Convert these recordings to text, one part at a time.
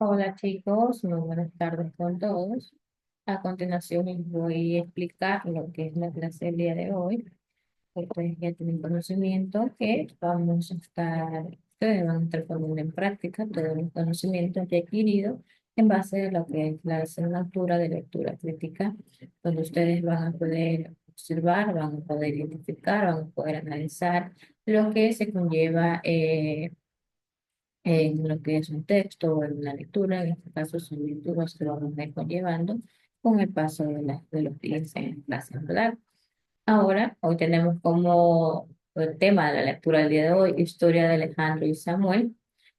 Hola chicos, muy buenas tardes con todos. A continuación les voy a explicar lo que es la clase del día de hoy. Ustedes ya tienen conocimiento que ustedes van a estar poniendo en práctica todos los conocimientos ya adquiridos en base a lo que es la asignatura de lectura crítica, donde ustedes van a poder observar, van a poder identificar, van a poder analizar lo que se conlleva en lo que es un texto o en una lectura. En este caso son lecturas que vamos a ir conllevando con el paso de los días en clase, ¿verdad? Ahora, hoy tenemos como el tema de la lectura del día de hoy, historia de Alejandro y Samuel,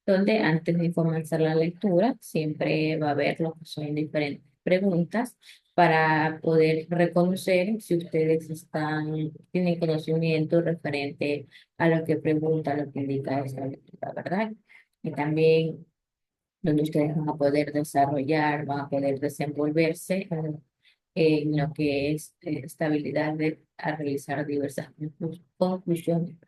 donde antes de comenzar la lectura siempre va a haber lo que son diferentes preguntas para poder reconocer si ustedes tienen conocimiento referente a lo que pregunta, lo que indica esa lectura, ¿verdad? Y también donde ustedes van a poder desarrollar, van a poder desenvolverse en lo que es esta habilidad de a realizar diversas conclusiones.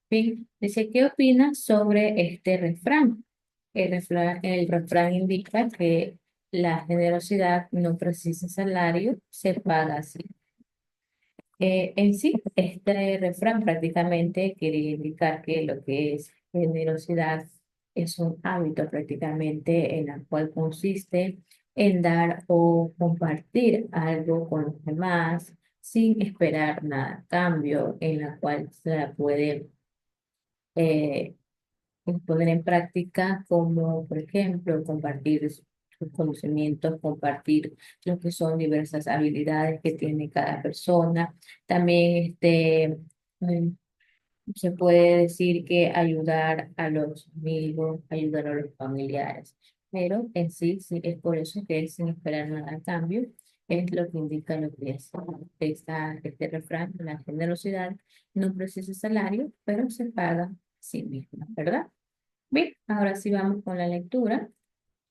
Bien, dice, ¿qué opinas sobre este refrán? El refrán indica que la generosidad no precisa salario, se paga así. En sí, este refrán prácticamente quiere indicar que lo que es generosidad es un hábito prácticamente en el cual consiste en dar o compartir algo con los demás sin esperar nada a cambio, en la cual se la puede eh, poner en práctica como, por ejemplo, compartir sus conocimientos, compartir lo que son diversas habilidades que tiene cada persona. También mm, se puede decir que ayudar a los amigos, ayudar a los familiares, pero en sí, sí es por eso que es sin esperar nada a cambio. Es lo que indica lo que es este refrán, la generosidad no precisa salario, pero se paga a sí misma, ¿verdad? Bien, ahora sí vamos con la lectura.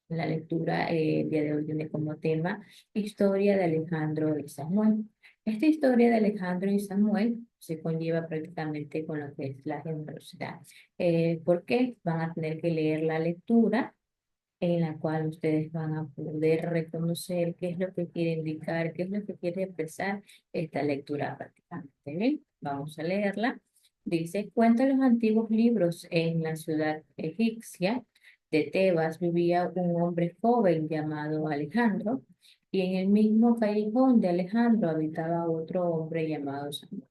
La lectura el día de hoy tiene como tema Historia de Alejandro y Samuel. Esta historia de Alejandro y Samuel se conlleva prácticamente con lo que es la generosidad. ¿Por qué? Van a tener que leer la lectura en la cual ustedes van a poder reconocer qué es lo que quiere indicar, qué es lo que quiere expresar esta lectura prácticamente. Bien, vamos a leerla. Dice, cuenta los antiguos libros en la ciudad egipcia de Tebas vivía un hombre joven llamado Alejandro, y en el mismo callejón de Alejandro habitaba otro hombre llamado Samuel.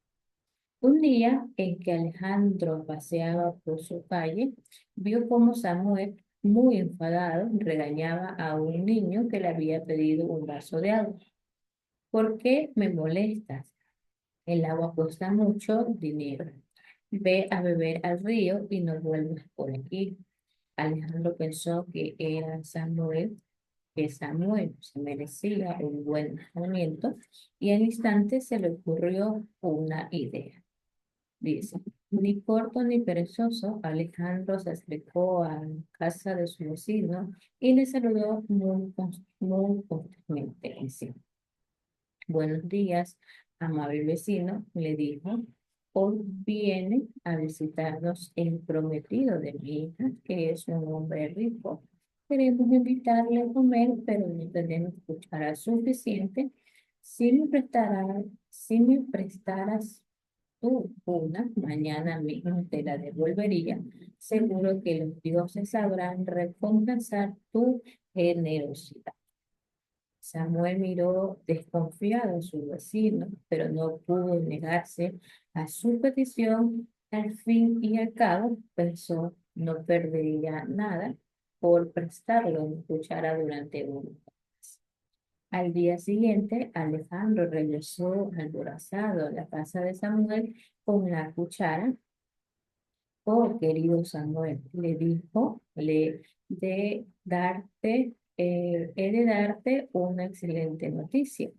Un día en que Alejandro paseaba por su calle, vio cómo Samuel, muy enfadado, regañaba a un niño que le había pedido un vaso de agua. ¿Por qué me molestas? El agua cuesta mucho dinero. Ve a beber al río y no vuelvas por aquí. Alejandro pensó que Samuel se merecía un buen tratamiento, y al instante se le ocurrió una idea. Dice, ni corto ni perezoso, Alejandro se acercó a la casa de su vecino y le saludó muy cortésmente. Dice, buenos días, amable vecino, le dijo. Hoy viene a visitarnos el prometido de mi hija, que es un hombre rico. Queremos invitarle a comer, pero no tenemos cuchara suficiente. Si me prestaras tú una, mañana mismo te la devolvería. Seguro que los dioses sabrán recompensar tu generosidad. Samuel miró desconfiado a su vecino, pero no pudo negarse a su petición. Al fin y al cabo, pensó, no perdería nada por prestarle una cuchara durante un mes. Al día siguiente, Alejandro regresó alborazado a la casa de Samuel con la cuchara. Oh, querido Samuel, le dijo, he de darte una excelente noticia.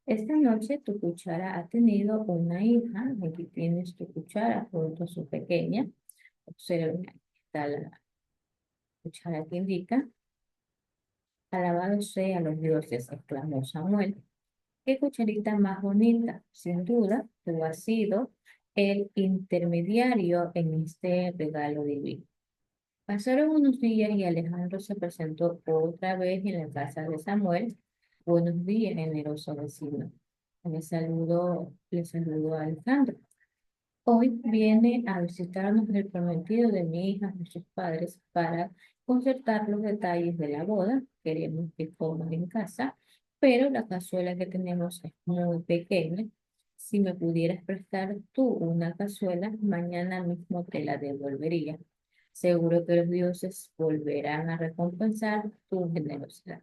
Esta noche tu cuchara ha tenido una hija. Aquí tienes tu cuchara junto a su pequeña. Observa, aquí está la cuchara que indica, alabado sea los dioses, exclamó Samuel. Qué cucharita más bonita. Sin duda, tú has sido el intermediario en este regalo divino. Pasaron unos días y Alejandro se presentó otra vez en la casa de Samuel. Buenos días, generoso vecino. Le saludó a Alejandro. Hoy viene a visitarnos el prometido de mi hija, nuestros padres, para concertar los detalles de la boda. Queremos que coman en casa, pero la cazuela que tenemos es muy pequeña. Si me pudieras prestar tú una cazuela, mañana mismo te la devolvería. Seguro que los dioses volverán a recompensar tu generosidad.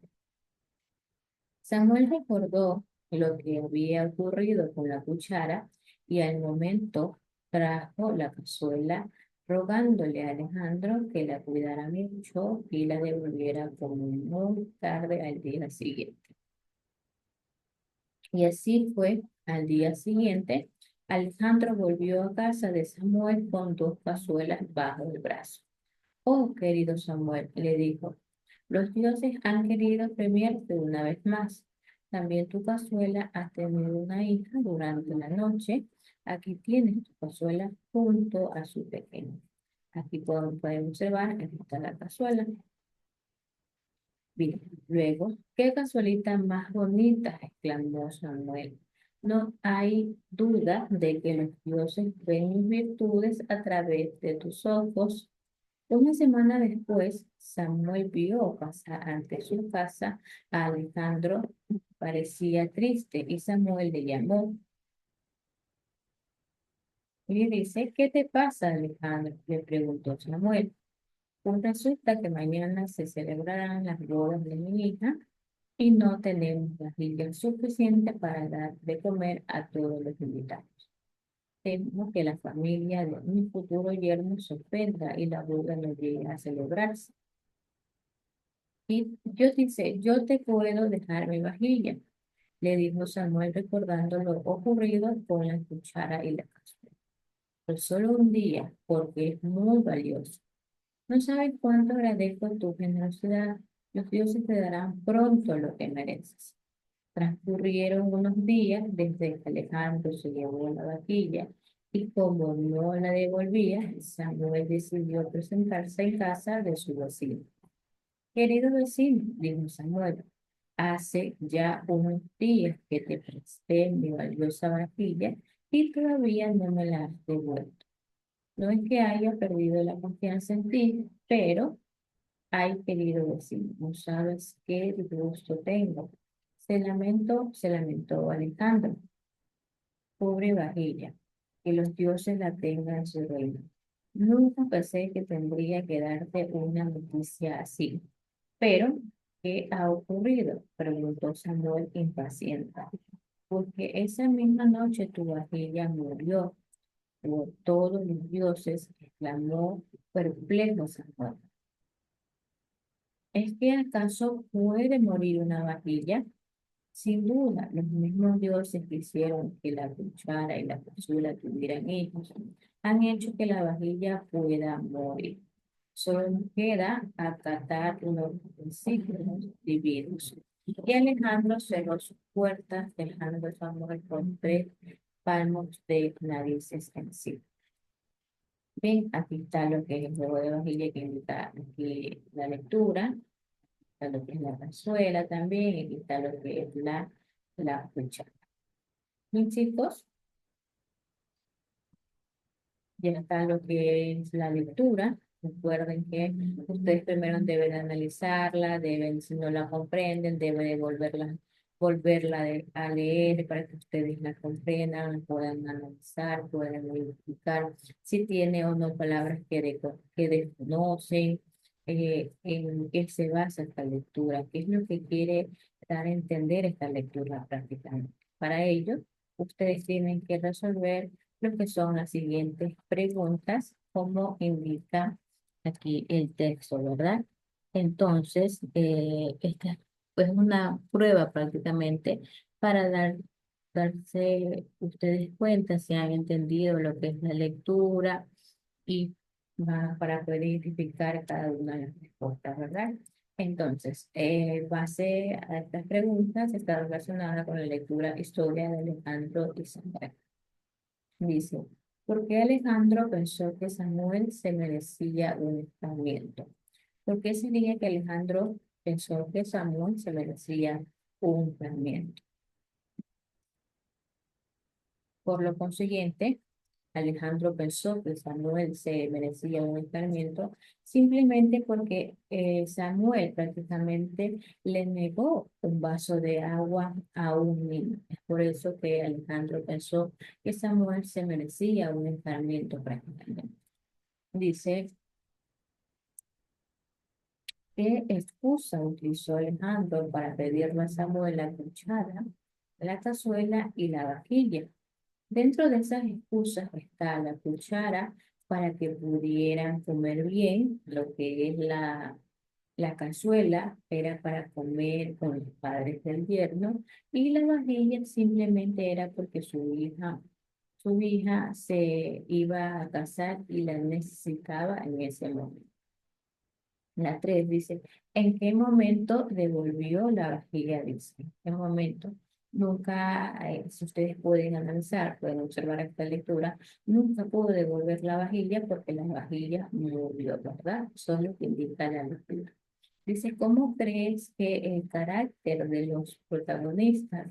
Samuel recordó lo que había ocurrido con la cuchara y al momento trajo la cazuela rogándole a Alejandro que la cuidara mucho y la devolviera como muy tarde al día siguiente. Y así fue. Al día siguiente, Alejandro volvió a casa de Samuel con dos cazuelas bajo el brazo. Oh, querido Samuel, le dijo, los dioses han querido premiarte una vez más. También tu cazuela ha tenido una hija durante la noche. Aquí tienes tu cazuela junto a su pequeño. Aquí pueden observar, aquí está la cazuela. Bien, luego, ¿qué cazuelita más bonita? Exclamó Samuel. No hay duda de que los dioses ven mis virtudes a través de tus ojos. Una semana después, Samuel vio pasar ante su casa a Alejandro. Parecía triste y Samuel le llamó y le dice, ¿qué te pasa, Alejandro? Le preguntó Samuel. Pues resulta que mañana se celebrarán las bodas de mi hija y no tenemos vajilla suficiente para dar de comer a todos los invitados. Temo que la familia de mi futuro yerno se ofenda y la boda no llegue a celebrarse. Y Dios dice, yo te puedo dejar mi vajilla, le dijo Samuel recordando lo ocurrido con la cuchara y la cazuela. Pero solo un día, porque es muy valioso. No sabes cuánto agradezco tu generosidad. Los dioses te darán pronto lo que mereces. Transcurrieron unos días desde que Alejandro se llevó la vajilla y como no la devolvía, Samuel decidió presentarse en casa de su vecino. Querido vecino, dijo Samuel, hace ya unos días que te presté mi valiosa vajilla y todavía no me la has devuelto. No es que haya perdido la confianza en ti, pero, ay, querido vecino, no sabes qué gusto tengo. Se lamentó Alejandro. Pobre vajilla, que los dioses la tengan en su reino. Nunca pensé que tendría que darte una noticia así. Pero, ¿qué ha ocurrido? Preguntó Samuel impaciente. Porque esa misma noche tu vajilla murió por todos los dioses, exclamó perplejo Samuel. ¿Es que acaso puede morir una vajilla? Sin duda, los mismos dioses que hicieron que la cuchara y la cazuela tuvieran hijos, han hecho que la vajilla pueda morir. Solo nos queda acatar los principios divinos. Y Alejandro cerró sus puertas, dejando su amor con 3 palmos de narices en sí. Bien, aquí está lo que es el juego de vajilla que indica aquí la lectura, está lo que es la cazuela también, y aquí está lo que es la cuchara. Mis chicos, ya está lo que es la lectura. Recuerden que ustedes primero deben analizarla, deben, si no la comprenden, deben de a leer para que ustedes la comprendan, la puedan analizar, puedan identificar si tiene o no palabras que desconocen, en qué se basa esta lectura, qué es lo que quiere dar a entender esta lectura prácticamente. Para ello, ustedes tienen que resolver lo que son las siguientes preguntas, como indica aquí el texto, ¿verdad? Entonces, esta es una prueba prácticamente para darse ustedes cuenta si han entendido lo que es la lectura y para poder identificar cada una de las respuestas, ¿verdad? Entonces, base a estas preguntas está relacionada con la lectura Historia de Alejandro y Samuel. Dice, ¿Por qué Alejandro pensó que Samuel se merecía un escarmiento? ¿Por qué sería que Alejandro pensó que Samuel se merecía un escarmiento? Por lo consiguiente, Alejandro pensó que Samuel se merecía un escarmiento simplemente porque Samuel prácticamente le negó un vaso de agua a un niño. Es por eso que Alejandro pensó que Samuel se merecía un escarmiento prácticamente. Dice, ¿qué excusa utilizó Alejandro para pedirle a Samuel la cuchara, la cazuela y la vajilla? Dentro de esas excusas está la cuchara para que pudieran comer bien, lo que es la cazuela era para comer con los padres del yerno y la vajilla simplemente era porque su hija se iba a casar y la necesitaba en ese momento. La 3 dice, ¿en qué momento devolvió la vajilla? Dice, ¿en qué momento? Nunca, si ustedes pueden analizar, pueden observar esta lectura, nunca pudo devolver la vajilla porque la vajilla murió, ¿verdad? Eso es lo que indica la lectura. Dice, ¿cómo crees que el carácter de los protagonistas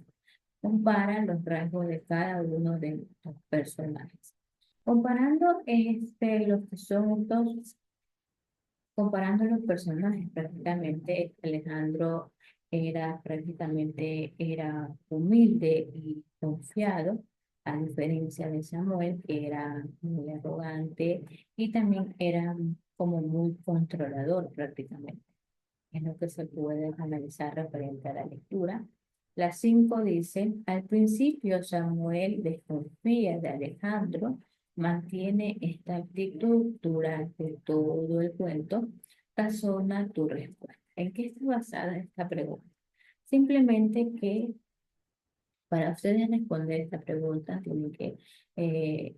compara los rasgos de cada uno de los personajes? Comparando los que son estos Comparando los personajes, prácticamente Alejandro era humilde y confiado, a diferencia de Samuel, que era muy arrogante y también era como muy controlador prácticamente. Es lo que se puede analizar referente a la lectura. La 5 dice, al principio Samuel desconfía de Alejandro, mantiene esta actitud durante todo el cuento, razona tu respuesta. ¿En qué está basada esta pregunta? Simplemente que para ustedes responder esta pregunta tienen que eh,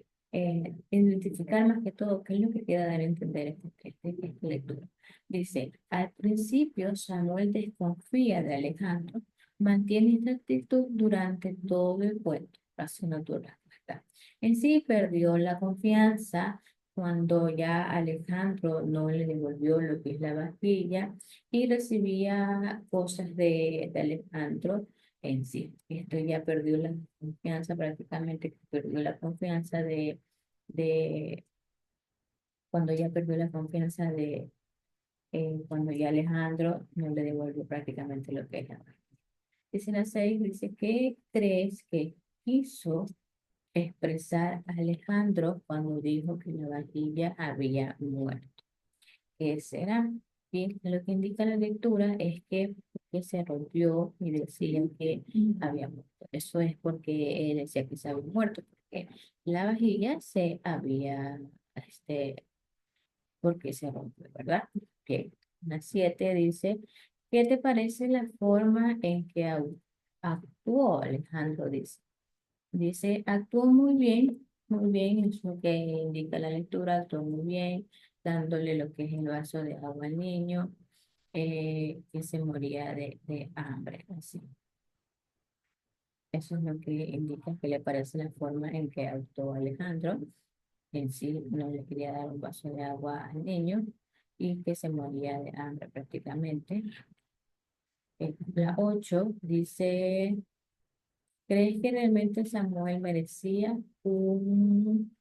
identificar más que todo qué es lo que quiere dar a entender esta lectura. Dice, al principio Samuel desconfía de Alejandro, mantiene esta actitud durante todo el cuento, así no tu respuesta. En sí perdió la confianza cuando ya Alejandro no le devolvió lo que es la vajilla y recibía cosas de Alejandro en sí. Esto ya perdió la confianza, prácticamente perdió la confianza de cuando ya perdió la confianza cuando ya Alejandro no le devolvió prácticamente lo que era. Dice la 6, dice, ¿qué crees que quiso expresar Alejandro cuando dijo que la vajilla había muerto? ¿Qué será? Bien, lo que indica la lectura es que se rompió y decía que había muerto. Eso es porque él decía que se había muerto, porque la vajilla se había, porque se rompió, ¿verdad? Que la 7 dice, ¿qué te parece la forma en que actuó Alejandro? Dice, actuó muy bien, es lo que indica la lectura, actuó muy bien, dándole lo que es el vaso de agua al niño, que se moría de hambre. Así. Eso es lo que indica que le parece la forma en que actuó Alejandro. En sí no le quería dar un vaso de agua al niño y que se moría de hambre prácticamente. La 8 dice, ¿crees que realmente Samuel merecía un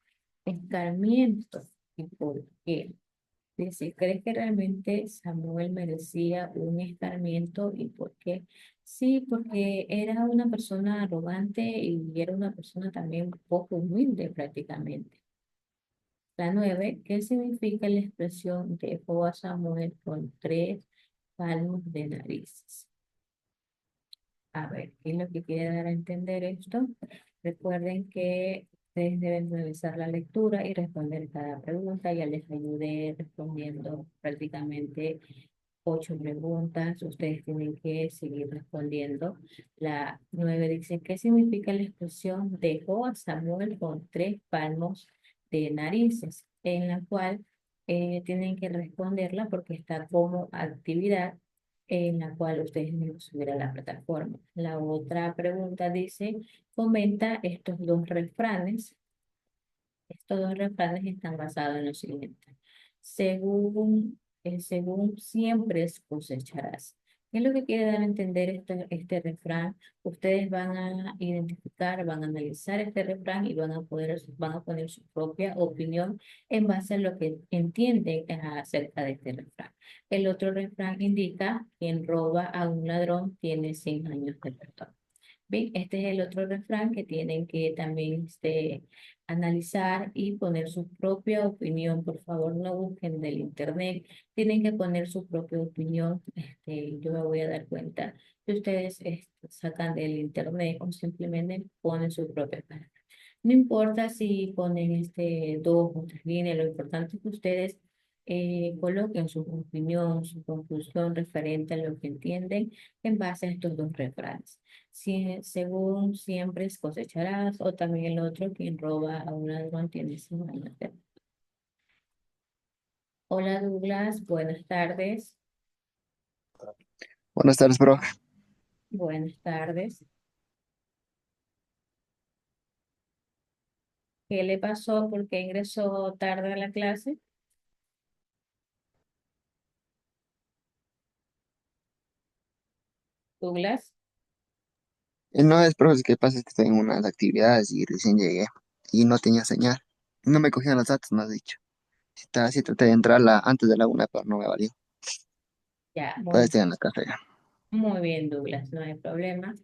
escarmiento? ¿Y por qué? Dice, ¿crees que realmente Samuel merecía un escarmiento? ¿Y por qué? Sí, porque era una persona arrogante y era una persona también poco humilde prácticamente. La 9, ¿qué significa la expresión dejó a Samuel con 3 palmos de narices? A ver, ¿qué es lo que quiere dar a entender esto? Recuerden que ustedes deben revisar la lectura y responder cada pregunta. Ya les ayudé respondiendo prácticamente 8 preguntas. Ustedes tienen que seguir respondiendo. La 9 dice, ¿qué significa la expresión dejó a Samuel con 3 palmos de narices? En la cual tienen que responderla porque está como actividad en la cual ustedes deben subir a la plataforma. La otra pregunta dice, comenta estos 2 refranes Estos dos refranes están basados en lo siguiente. Según siembres cosecharás. ¿Qué es lo que quiere dar a entender este refrán? Ustedes van a identificar, van a analizar este refrán y van a poner su propia opinión en base a lo que entienden acerca de este refrán. El otro refrán indica, quien roba a un ladrón tiene 100 años de perdón. Bien, este es el otro refrán que tienen que también analizar y poner su propia opinión. Por favor, no busquen del internet, tienen que poner su propia opinión. Yo me voy a dar cuenta que ustedes sacan del internet o simplemente ponen su propia palabra. No importa si ponen dos o tres líneas, lo importante es que ustedes coloquen su opinión, su conclusión referente a lo que entienden en base a estos dos refranes. Según siempre cosecharás, o también el otro, quien roba a un ladrón tiene 100 años de... Hola Douglas, buenas tardes. Buenas tardes, bro. Buenas tardes. ¿Qué le pasó? ¿Por qué ingresó tarde a la clase? Douglas, No es, bro, es que pasa es que estoy en unas actividades y recién llegué y no tenía señal. No me cogían los datos, me has dicho. Sí traté de entrar antes de la una, pero no me valió. ya, Todavía estoy en la carrera. muy bien Douglas, no hay problema.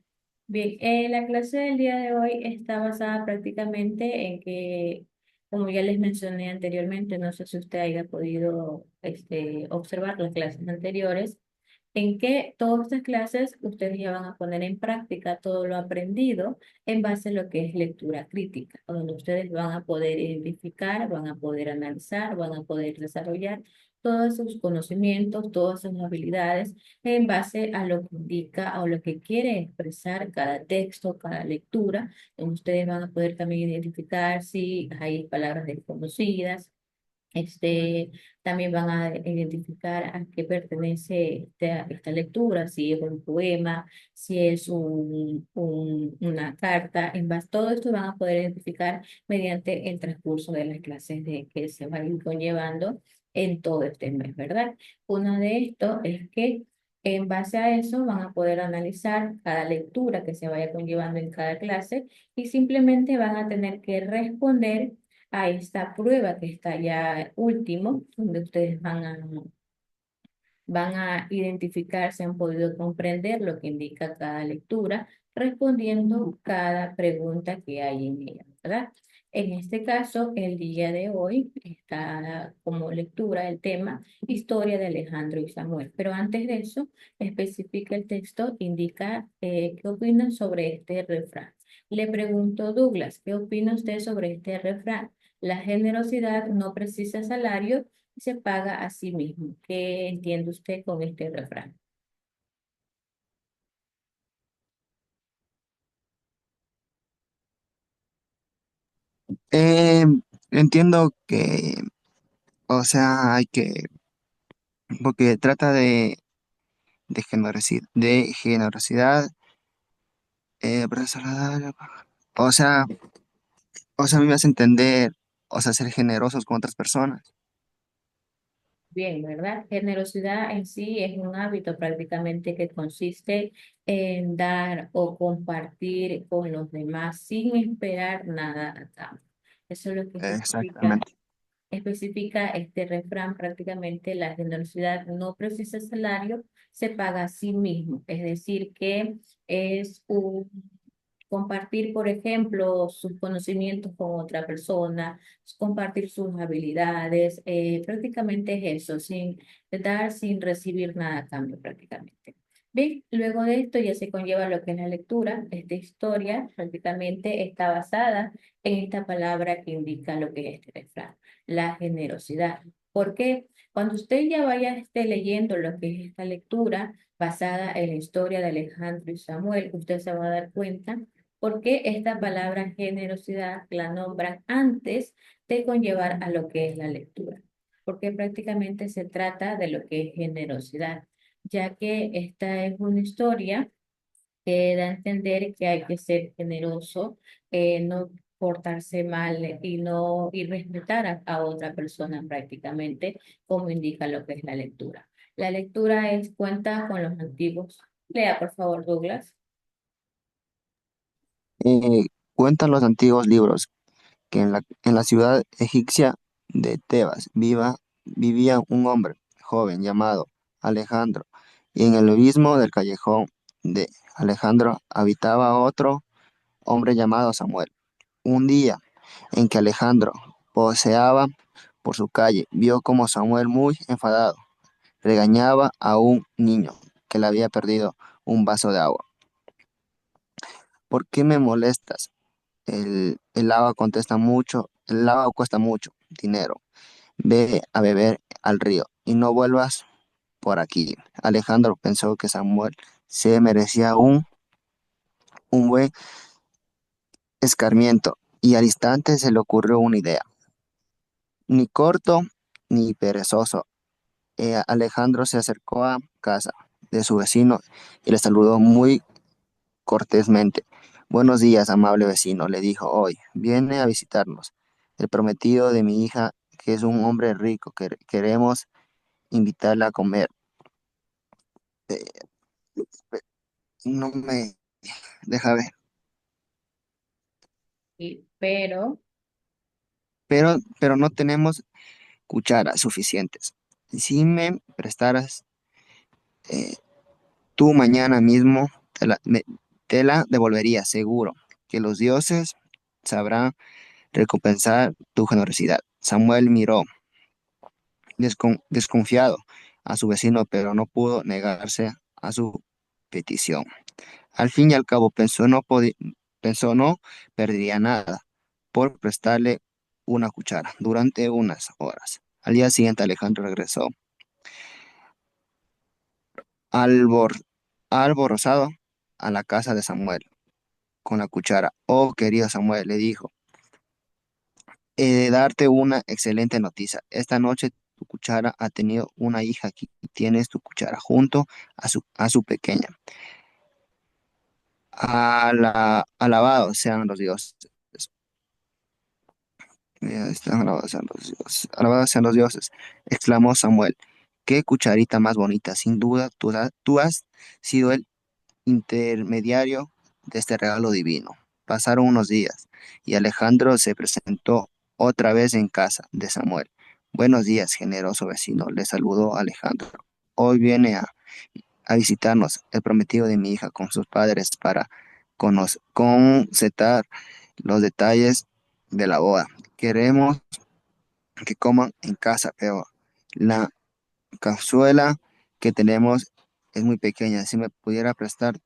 Bien, la clase del día de hoy está basada prácticamente en que, como ya les mencioné anteriormente, no sé si usted haya podido observar las clases anteriores, en que todas estas clases ustedes ya van a poner en práctica todo lo aprendido en base a lo que es lectura crítica, donde ustedes van a poder identificar, van a poder analizar, van a poder desarrollar todos sus conocimientos, todas sus habilidades en base a lo que indica o lo que quiere expresar cada texto, cada lectura. Ustedes van a poder también identificar si hay palabras desconocidas, también van a identificar a qué pertenece esta lectura, si es un poema, si es una carta, todo esto van a poder identificar mediante el transcurso de las clases que se van a ir conllevando en todo este mes, ¿verdad? Uno de estos es que en base a eso van a poder analizar cada lectura que se vaya conllevando en cada clase y simplemente van a tener que responder a esta prueba que está ya último, donde ustedes van a identificar si han podido comprender lo que indica cada lectura, respondiendo cada pregunta que hay en ella, ¿verdad? En este caso, el día de hoy está como lectura el tema Historia de Alejandro y Samuel. Pero antes de eso, especifica el texto, indica qué opinan sobre este refrán. Le pregunto, Douglas, ¿qué opina usted sobre este refrán? La generosidad no precisa salario, se paga a sí mismo. ¿Qué entiende usted con este refrán? Eh, Entiendo que, o sea, porque trata de generosidad, pero o sea, a mí me hace entender, o sea, ser generosos con otras personas. Bien, ¿verdad? Generosidad en sí es un hábito prácticamente que consiste en dar o compartir con los demás sin esperar nada a cambio. Eso es lo que Exactamente. especifica este refrán prácticamente: la generosidad no precisa salario, se paga a sí mismo. Es decir, que es un compartir, por ejemplo, sus conocimientos con otra persona, compartir sus habilidades, prácticamente es eso, sin dar, sin recibir nada a cambio prácticamente. Bien, luego de esto ya se conlleva lo que es la lectura. Esta historia prácticamente está basada en esta palabra que indica lo que es este refrán, la generosidad. ¿Por qué? Cuando usted ya vaya leyendo lo que es esta lectura basada en la historia de Alejandro y Samuel, usted se va a dar cuenta por qué esta palabra generosidad la nombran antes de conllevar a lo que es la lectura. Porque prácticamente se trata de lo que es generosidad, ya que esta es una historia que da a entender que hay que ser generoso, no portarse mal y respetar a otra persona prácticamente, como indica lo que es la lectura. La lectura es cuenta con los antiguos. Lea, por favor, Douglas. Cuentan los antiguos libros que en la ciudad egipcia de Tebas vivía un hombre joven llamado Alejandro, y en el abismo del callejón de Alejandro habitaba otro hombre llamado Samuel. Un día en que Alejandro poseaba por su calle, vio como Samuel, muy enfadado, regañaba a un niño que le había perdido un vaso de agua. ¿Por qué me molestas? El agua contesta mucho, el agua cuesta mucho dinero. Ve a beber al río y no vuelvas por aquí. Alejandro pensó que Samuel se merecía un buen escarmiento y al instante se le ocurrió una idea. Ni corto ni perezoso, Alejandro se acercó a casa de su vecino y le saludó muy cortésmente. Buenos días, amable vecino, le dijo hoy. Viene a visitarnos. El prometido de mi hija, que es un hombre rico, que queremos invitarla a comer. Eh, no me deja ver. Pero, Pero no tenemos cucharas suficientes. Si me prestaras eh, tú mañana mismo, te la devolvería seguro, que los dioses sabrán recompensar tu generosidad. Samuel miró desconfiado a su vecino, pero no pudo negarse a su petición. Al fin y al cabo pensó no perdería nada por prestarle una cuchara durante unas horas. Al día siguiente Alejandro regresó albor- alborozado a la casa de Samuel con la cuchara. Oh, querido Samuel, le dijo, he de darte una excelente noticia. Esta noche tu cuchara ha tenido una hija. Aquí tienes tu cuchara junto a su pequeña. Alabados sean los dioses. Están alabados sean los dioses. Alabados sean los dioses, exclamó Samuel. Qué cucharita más bonita. Sin duda, tú has sido el intermediario de este regalo divino. Pasaron unos días y Alejandro se presentó otra vez en casa de Samuel. Buenos días, generoso vecino, le saludó Alejandro. Hoy viene a visitarnos el prometido de mi hija con sus padres para concertar los detalles de la boda. Queremos que coman en casa, pero la cazuela que tenemos es muy pequeña. Si me pudiera prestar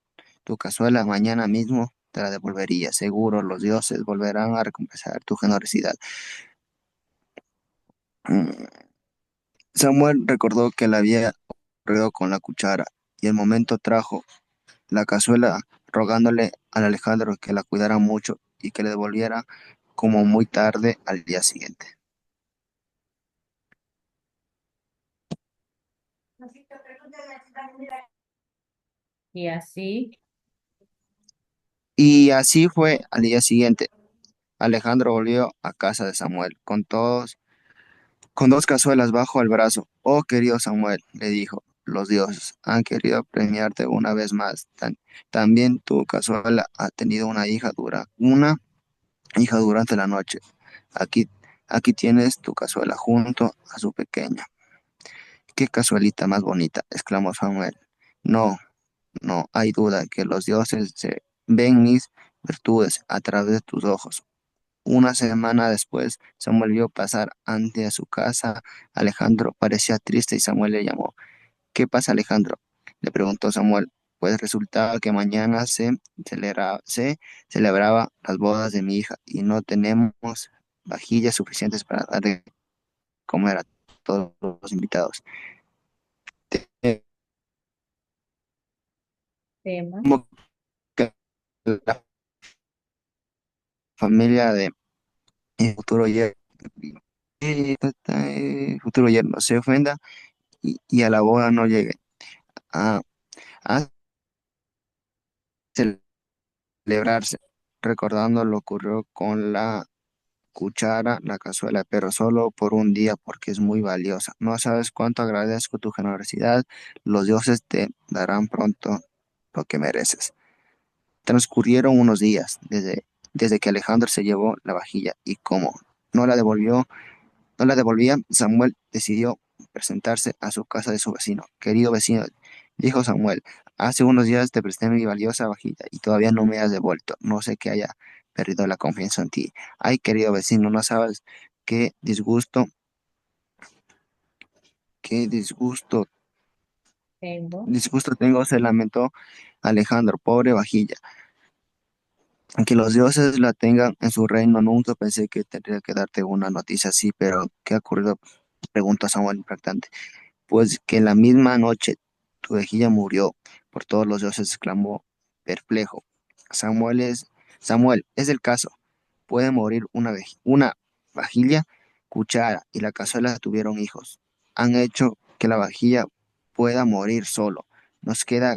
tu cazuela mañana mismo, te la devolvería. Seguro los dioses volverán a recompensar tu generosidad. Mm, Samuel recordó que la había ocurrido con la cuchara y el momento trajo la cazuela rogándole al Alejandro que la cuidara mucho y que le devolviera como muy tarde al día siguiente. y así, Y así fue al día siguiente. Alejandro volvió a casa de Samuel con dos cazuelas bajo el brazo. Oh, querido Samuel, le dijo, los dioses han querido premiarte una vez más. También tu cazuela ha tenido una hija durante la noche. Aquí, aquí tienes tu cazuela junto a su pequeña. Qué cazuelita más bonita, exclamó Samuel. No, no hay duda que los dioses ven mis virtudes a través de tus ojos. Una semana después, Samuel vio pasar ante su casa. Alejandro parecía triste y Samuel le llamó. ¿Qué pasa, Alejandro? Le preguntó Samuel. Pues resultaba que mañana se celebraba las bodas de mi hija y no tenemos vajillas suficientes para dar de comer a todos los invitados. tema, Temo que la familia de mi futuro yerno se ofenda y a la boda no llegue a, a celebrarse. recordando lo ocurrió con la cuchara, la cazuela, pero solo por un día porque es muy valiosa. No sabes cuánto agradezco tu generosidad. Los dioses te darán pronto lo que mereces. Transcurrieron unos días desde que Alejandro se llevó la vajilla y como no la devolvió, no la devolvía, Samuel decidió presentarse a su casa de su vecino. Querido vecino, dijo Samuel, hace unos días te presté mi valiosa vajilla y todavía no me has devuelto. No sé que haya perdido la confianza en ti. Ay, querido vecino, no sabes qué disgusto, qué Tengo. disgusto tengo, se lamentó Alejandro, pobre vajilla. Que los dioses la tengan en su reino, nunca pensé que tendría que darte una noticia así, pero ¿qué ha ocurrido? Preguntó Samuel impactante. Pues que la misma noche tu vejilla murió, por todos los dioses exclamó perplejo. Samuel es, Samuel, es el caso. Puede morir una vajilla, cuchara y la cazuela tuvieron hijos. Han hecho que la vajilla pueda morir solo. Nos queda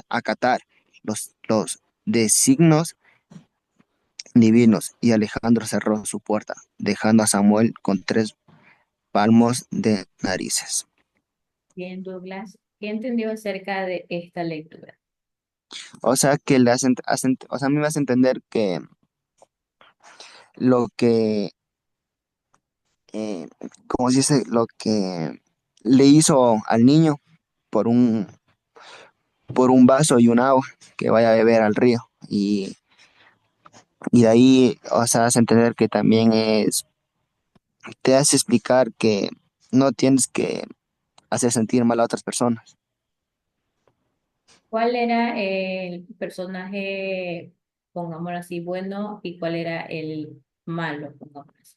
acatar los designios divinos y Alejandro cerró su puerta, dejando a Samuel con 3 palmos de narices. Bien, Douglas. ¿Qué entendió acerca de esta lectura? O sea que o sea, a mí me hace entender que lo que, eh, como se dice, lo que le hizo al niño por por un vaso y un agua que vaya a beber al río. Y de ahí, o sea, hace entender que también te hace explicar que no tienes que hacer sentir mal a otras personas. ¿Cuál era el personaje, pongámoslo así, bueno y cuál era el malo, pongámoslo así?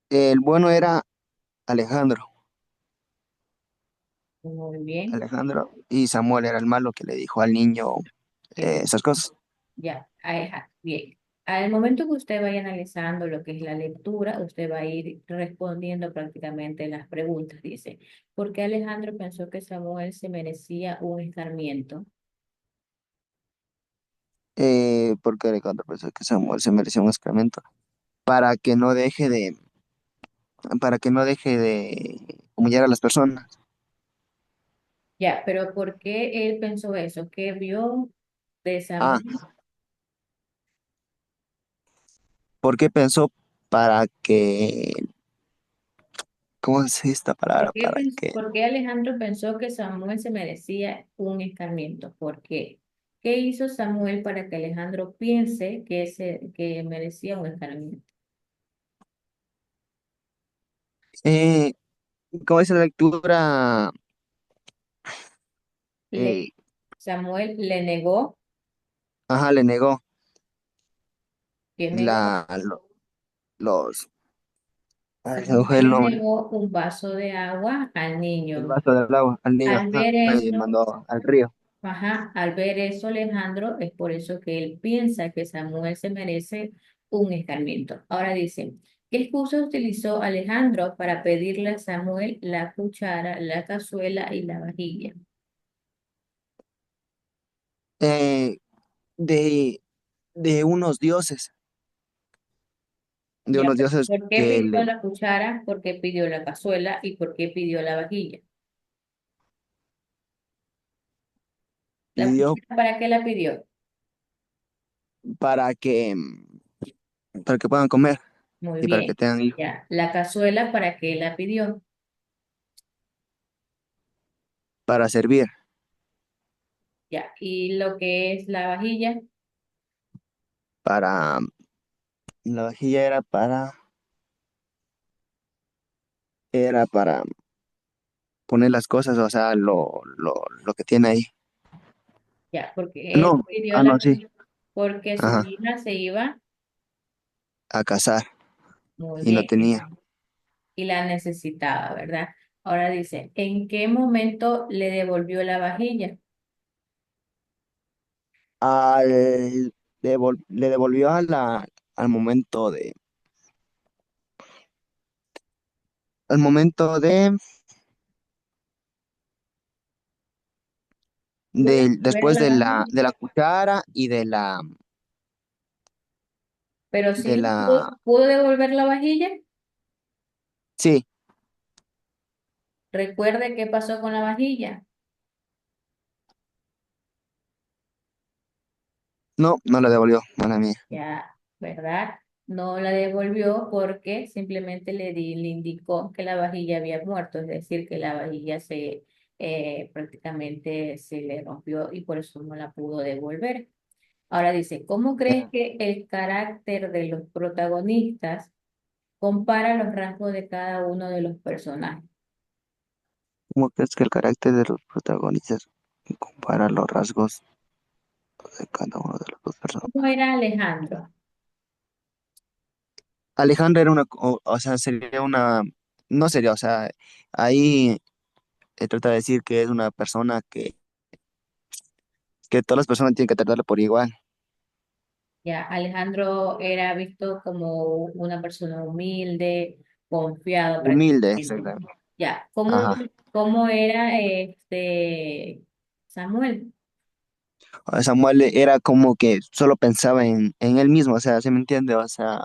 El bueno era Alejandro, Muy bien. y Samuel era el malo que le dijo al niño Que esas cosas. ya, ajá, bien. Al momento que usted vaya analizando lo que es la lectura, usted va a ir respondiendo prácticamente las preguntas. Dice, ¿por qué Alejandro pensó que Samuel se merecía un escarmiento? Porque Alejandro pensó que Samuel se merecía un excremento para que no deje para que no deje de humillar a las personas. Ya, pero ¿por qué él pensó eso? ¿Qué vio de Ah, Samuel? porque pensó para que, ¿cómo es esta palabra? Para que, Por qué Alejandro pensó que Samuel se merecía un escarmiento? ¿Por qué? ¿Qué hizo Samuel para que Alejandro piense que merecía un escarmiento? eh, ¿cómo dice la lectura? Le, Eh, Samuel le negó, ajá, le negó que negó, la, los, ay, se me Samuel fue el le nombre, negó un vaso de agua al el niño. vaso del agua al niño, Al ajá, ver y eso, mandó al río. ajá, al ver eso, Alejandro, es por eso que él piensa que Samuel se merece un escarmiento. Ahora dice, ¿qué excusa utilizó Alejandro para pedirle a Samuel la cuchara, la cazuela y la vajilla? Eh, de, de unos dioses, de Ya, unos dioses ¿por qué que pidió le la cuchara? ¿Por qué pidió la cazuela? ¿Y por qué pidió la vajilla? ¿La pidió cuchara para qué la pidió? para para que puedan comer Muy y para que bien. tengan hijos, Ya, la cazuela para qué la pidió. para servir, Ya, y lo que es la vajilla. para la vajilla era para poner las cosas, o sea, lo que tiene ahí. Ya, porque él No, pidió ah, no, sí, porque su ajá, hija se iba a cazar muy y no bien tenía. y la necesitaba, ¿verdad? Ahora dice, ¿en qué momento le devolvió la vajilla? Al, le devolvió al momento al momento ¿Puedes volver a después la vajilla? de la cuchara Pero de sí la... pudo devolver la vajilla. Sí, Recuerde qué pasó con la vajilla. no, no la devolvió, mala mía. Ya, ¿verdad? No la devolvió porque simplemente le indicó que la vajilla había muerto, es decir, que la vajilla prácticamente se le rompió y por eso no la pudo devolver. Ahora dice, ¿cómo crees Ya. que el carácter de los protagonistas compara los rasgos de cada uno de los personajes? ¿Cómo crees que el carácter de los protagonistas compara los rasgos de cada uno de los dos ¿Cómo personajes? era Alejandro? Alejandra era una, o sea, sería una, no sería, o sea, ahí trata de decir que es una persona que todas las personas tienen que tratarla por igual. Ya, Alejandro era visto como una persona humilde, confiado Humilde, prácticamente. exactamente. Ya, Ajá. cómo era Samuel? Samuel era como que solo pensaba en él mismo, o sea, ¿se me entiende? O sea,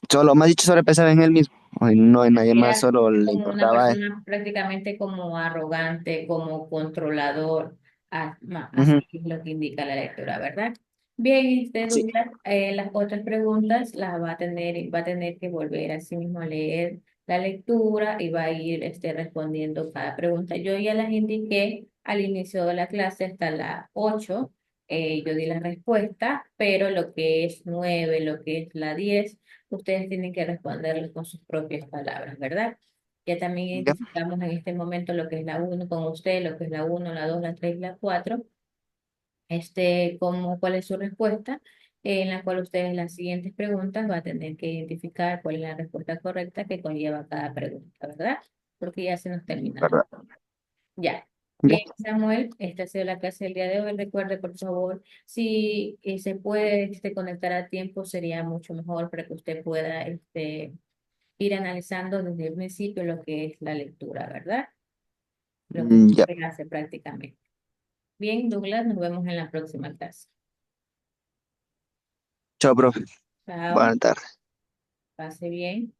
solo, más dicho, solo pensaba en él mismo, y no en nadie más, Era solo le como una importaba a él. persona prácticamente como arrogante, como controlador. Así Ujú. es lo que indica la lectura, ¿verdad? Bien, Sí, Douglas, las otras preguntas las va a tener que volver a sí mismo a leer la lectura y va a ir respondiendo cada pregunta. Yo ya las indiqué al inicio de la clase hasta la 8. Yo di la respuesta, pero lo que es 9, lo que es la 10 ustedes tienen que responderles con sus propias palabras, ¿verdad? Ya también ya, identificamos en este momento lo que es la uno con usted, lo que es la uno, la 2, la 3 y la 4. Cuál es su respuesta, en la cual ustedes las siguientes preguntas va a tener que identificar cuál es la respuesta correcta que conlleva cada pregunta, ¿verdad? Porque ya se nos termina. ¿verdad? Ya. Ya, Bien, Samuel, esta ha sido la clase del día de hoy. Recuerde, por favor, si se puede conectar a tiempo, sería mucho mejor para que usted pueda ir analizando desde el principio lo que es la lectura, ¿verdad? Lo que ya. se hace prácticamente. Bien, Douglas, nos vemos en la próxima clase. Chao, profe. Chao, Buenas tardes. pase bien.